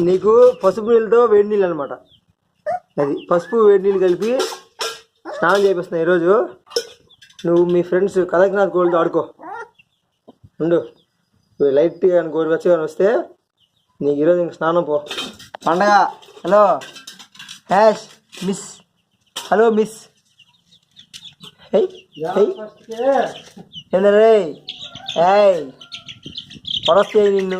నీకు పసుపు నీళ్ళతో వేడి నీళ్ళు అనమాట. అది పసుపు వేడి నీళ్ళు కలిపి స్నానం చేపిస్తున్నా ఈరోజు. నువ్వు మీ ఫ్రెండ్స్ కదక్నాథ్ గోల్డ్తో ఆడుకో ఉండు. లైట్గా గోరువెచ్చగా వస్తే నీకు ఈరోజు ఇంక స్నానం పో పండగ. హలో హ్యాష్ మిస్, హలో మిస్. ఏందరే పొడస్తే నిన్ను.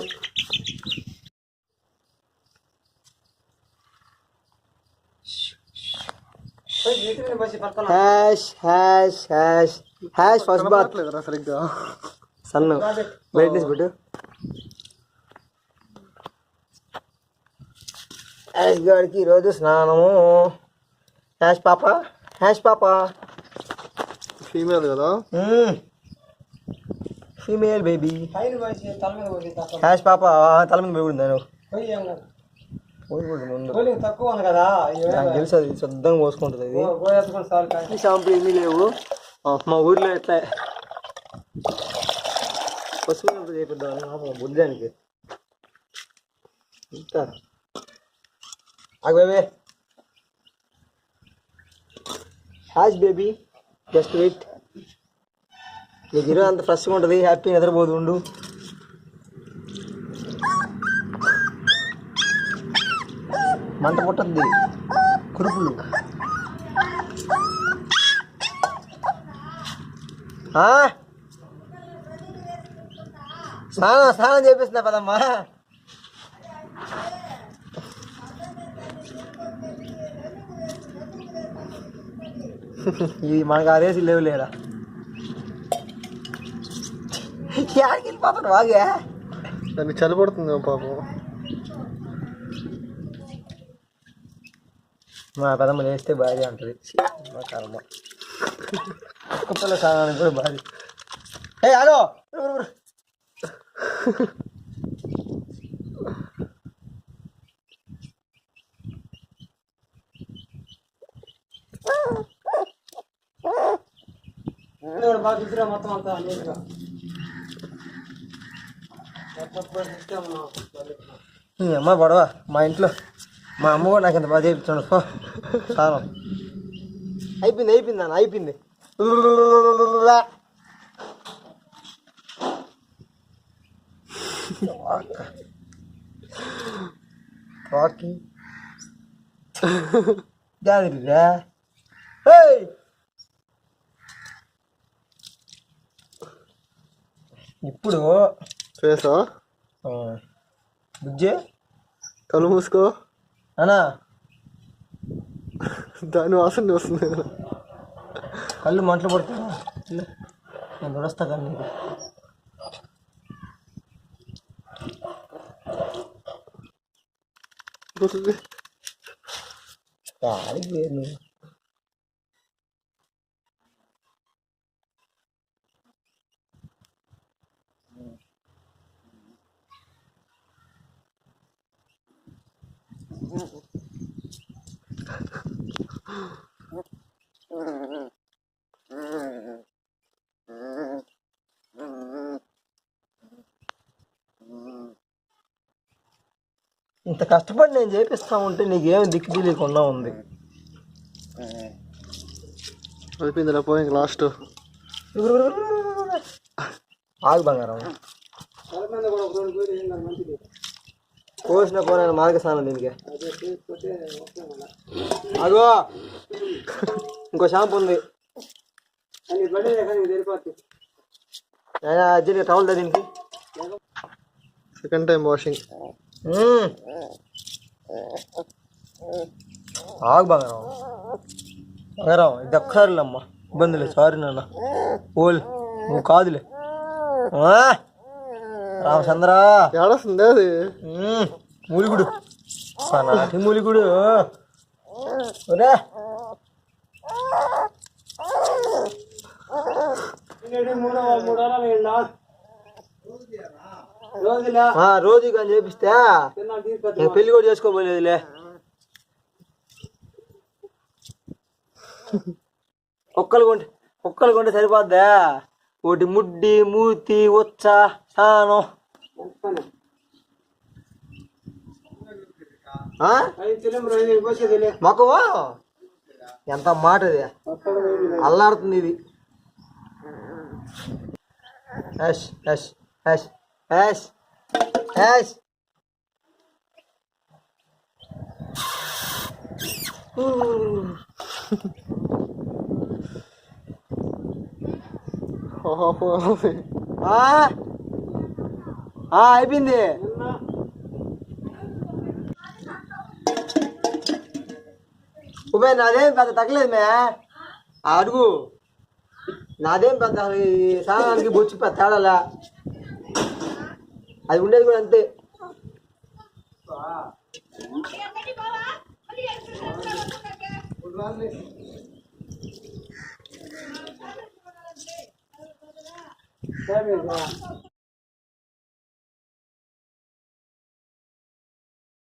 హ్యాష్ హ్యాష్ హ్యాష్ హ్యాష్ ఫస్ట్ బాత్ సరిగ్గా సన్ను బ్రైట్నెస్ పెట్టు. హ్యాష్ గాడికి ఈరోజు స్నానము. హ్యాష్ పాప, హ్యాష్ పాప ఫీమేల్ కదా, ఫీమేల్ బేబీ. హ్యాష్ పాప తల మీద పోయింది. తక్కువ కదా నాకు తెలుసు, అది శుద్ధంగా పోసుకుంటుంది. అది షాంపూ ఏమీ లేవు మా ఊర్లో. ఎట్లా పశువులు చేపిద్దామని బుద్ధానికి ఇంకా baby. Hash baby just wait. నీకు ఈరోజు అంత ఫ్రెష్గా ఉంటుంది, హ్యాపీ నిద్రపోదు ఉండు. మంట పుట్టద్ది, కురుపులు. స్నానం చేపిస్తున్నా పదమ్మా. ఇది మనకు ఆ రేసి లేవు లేరా. యాడికి వెళ్ళిపోతాను బాగా, దానికి చలిపడుతుంది పాపం. మా పెదమ్మ లేస్తే భార్య ఉంటుంది. మా కర్మ కుక్కపిల్ల స్నానానికి కూడా భార్య. హలో బాగా మొత్తం అంతా అమ్మ పడవ. మా ఇంట్లో మా అమ్మ కూడా నాకు ఎంత బాగా చేయించాడు స్నానం. అయిపోయింది అయిపోయింది అన్న అయిపోయింది. ఇప్పుడు చేసా బుజ్జే కళ్ళు మూసుకో అనా. దాని వాసన వస్తుంది. కళ్ళు మంటలు పడుతున్నా నేను దురస్తా కానీ నీకు. నువ్వు ఇంత కష్టపడి నేను చేపిస్తా ఉంటే నీకేమి దిక్కు తెలియకుండా ఉంది. అయిపోయింది పోయి లాస్ట్. ఆగు బంగారం. కోసిన పోయిన మార్గ స్నానం దీనికి. అగో ఇంకో షాంపూ ఉంది, అర్జెంట్గా టవల్ దా దీనికి. Second time washing. ఆగు బంగారం. బంగారం ఇది ఒక్కసారి అమ్మా, ఇబ్బంది లేదు. సారీ నాన్న. ఓల్ నువ్వు కాదులే రామచంద్ర. ఏడొస్తుంది అది మూలిగుడు, నాటి మూలిగుడు. రోజు కానీ చేపిస్తే పెళ్లి కూడా చేసుకోబోలేదులే. కుక్కలు కొంటే సరిపోద్దా? ఒకటి ముడ్డి మూతి ఉచ్చ స్నానం. మొక్కవో ఎంత మాట ఇది అల్లాడుతుంది ఇది హ్యాష్ హ్యాష్ హ్యాష్ హ్యాష్ హ్యాష్ అయిపోయింది ఉబే నాదేం పెద్ద తగ్గలేదు మే అడుగు నాదేం పెద్ద సాధారణకి బొచ్చు పెద్ద తేడాలా అది ఉండేది కూడా అంతే